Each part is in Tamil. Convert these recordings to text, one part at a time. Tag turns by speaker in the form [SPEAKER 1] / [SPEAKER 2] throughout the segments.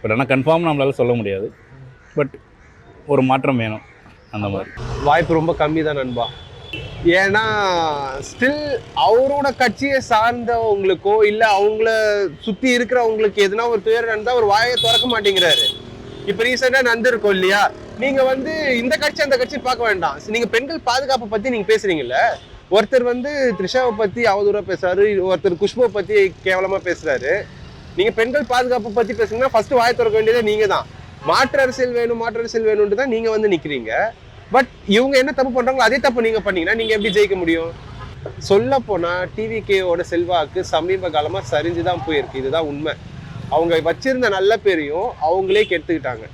[SPEAKER 1] பட் ஆனால் கன்ஃபார்ம் நம்மளால சொல்ல முடியாது. பட் ஒரு மாற்றம் வேணும் அந்த மாதிரி.
[SPEAKER 2] வாய்ப்பு ரொம்ப கம்மி தான் நண்பா. ஏன்னா ஸ்டில் அவரோட கட்சியை சார்ந்தவங்களுக்கோ இல்லை அவங்கள சுற்றி இருக்கிறவங்களுக்கு எதுனா ஒரு துயரம் நடந்தால் ஒரு வாயை திறக்க மாட்டேங்கிறாரு. இப்போ ரீசெண்டாக நடந்திருக்கோம் இல்லையா? நீங்கள் வந்து இந்த கட்சி அந்த கட்சி பார்க்க வேண்டாம். நீங்கள் பெண்கள் பாதுகாப்பை பற்றி நீங்கள் பேசுகிறீங்கல்ல, ஒருத்தர் வந்து த்ரிஷாவை பற்றி அவதூறாக பேசுறாரு, ஒருத்தர் குஷ்புவை பற்றி கேவலமாக பேசுகிறாரு. நீங்கள் பெண்கள் பாதுகாப்பை பற்றி பேசுங்கன்னா ஃபஸ்ட்டு வாயை திறக்க வேண்டியதே நீங்கள் தான். மாற்று அரசியல் வேணும்ன்ட்டு தான் நீங்கள் வந்து நிற்கிறீங்க. பட் இவங்க என்ன தப்பு பண்ணுறாங்களோ அதே தப்பு நீங்கள் பண்ணீங்கன்னா நீங்கள் எப்படி ஜெயிக்க முடியும்? சொல்ல போனால் டிவிகேவோட செல்வாக்கு சமீப காலமாக சரிஞ்சு தான் போயிருக்கு. இதுதான் உண்மை. அவங்க வச்சிருந்த நல்ல பேரையும் அவங்களே கெடுத்துக்கிட்டாங்க.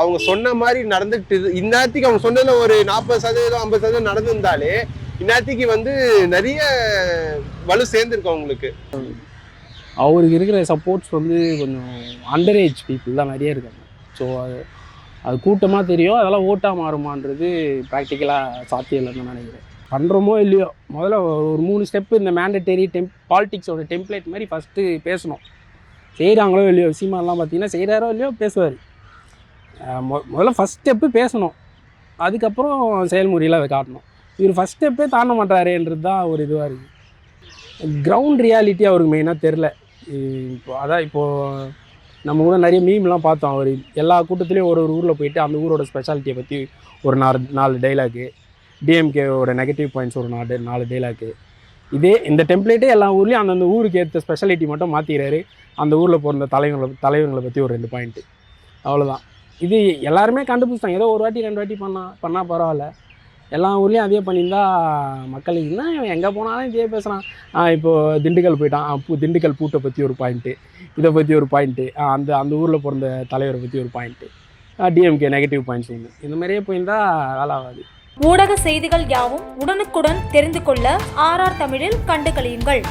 [SPEAKER 2] அவங்க சொன்ன மாதிரி நடந்துக்கிட்டு இந்நேரத்துக்கு அவங்க சொன்னதில் ஒரு 40% 50% நடந்திருந்தாலே இந்நேரத்துக்கு வந்து நிறைய வலு சேர்ந்துருக்கு அவங்களுக்கு.
[SPEAKER 3] அவருக்கு இருக்கிற சப்போர்ட்ஸ் வந்து கொஞ்சம் அண்டர் ஏஜ் பீப்புள் தான் நிறைய இருக்காங்க. ஸோ அது கூட்டமாக தெரியும். அதெல்லாம் ஓட்டாக மாறுமான்றது ப்ராக்டிக்கலாக சாத்தியம் இல்லைன்னு நினைக்கிறேன். பண்ணுறோமோ இல்லையோ முதல்ல ஒரு 3 ஸ்டெப்பு இந்த மேண்டட்டரி பாலிட்டிக்ஸோட டெம்ப்ளேட் மாதிரி ஃபஸ்ட்டு பேசணும். செய்கிறாங்களோ இல்லையோ, சீமானெலாம் பார்த்தீங்கன்னா செய்கிறாரோ இல்லையோ பேசுவார். முதல்ல ஃபஸ்ட் ஸ்டெப்பு பேசணும், அதுக்கப்புறம் செயல்முறையில் அதை காட்டணும். இவர் ஃபஸ்ட் ஸ்டெப்பே தாண்ட மாட்டாரேன்றது தான் ஒரு இதுவாக இருக்குது. கிரவுண்ட் ரியாலிட்டி அவருக்கு மெயினாக தெரில. இப்போது நம்ம கூட நிறைய மீம்லாம் பார்த்தோம். அவர் எல்லா கூட்டத்துலேயும் ஒரு ஊரில் போயிட்டு அந்த ஊரோட ஸ்பெஷாலிட்டியை பற்றி ஒரு 4 டைலாக்கு, டிஎம்கேவோட நெகட்டிவ் பாயிண்ட்ஸ் ஒரு 4 டைலாக்கு. இந்த டெம்ப்ளேட்டே எல்லா ஊர்லேயும் அந்தந்த ஊருக்கு ஏற்ற ஸ்பெஷாலிட்டி மட்டும் மாற்றிக்கிறாரு. அந்த ஊரில் பிறந்த தலைவர்களை பற்றி ஒரு 2 பாயிண்ட்டு, அவ்வளோதான். இது எல்லாருமே கண்டுபிடிச்சிட்டாங்க. ஏதோ ஒரு வாட்டி 2 வாட்டி பண்ணால் பரவாயில்ல. எல்லா ஊர்லேயும் அதே பண்ணியிருந்தா மக்களுக்கு என்ன எங்கே போனாலும் இதே பேசுகிறான். இப்போது திண்டுக்கல் போயிட்டான், திண்டுக்கல் பூட்டை பற்றி ஒரு பாயிண்ட்டு, இதை பற்றி ஒரு பாயிண்ட்டு, அந்த ஊரில் பிறந்த தலைவரை பற்றி ஒரு பாயிண்ட்டு, டிஎம்கே நெகட்டிவ் பாயிண்ட்ஸ் ஒன்று. இந்த மாதிரியே போயிருந்தால் வேலை ஆகாது.
[SPEAKER 4] ஊடக செய்திகள் யாவும் உடனுக்குடன் தெரிந்து கொள்ள RR தமிழில் கண்டு களியுங்கள்.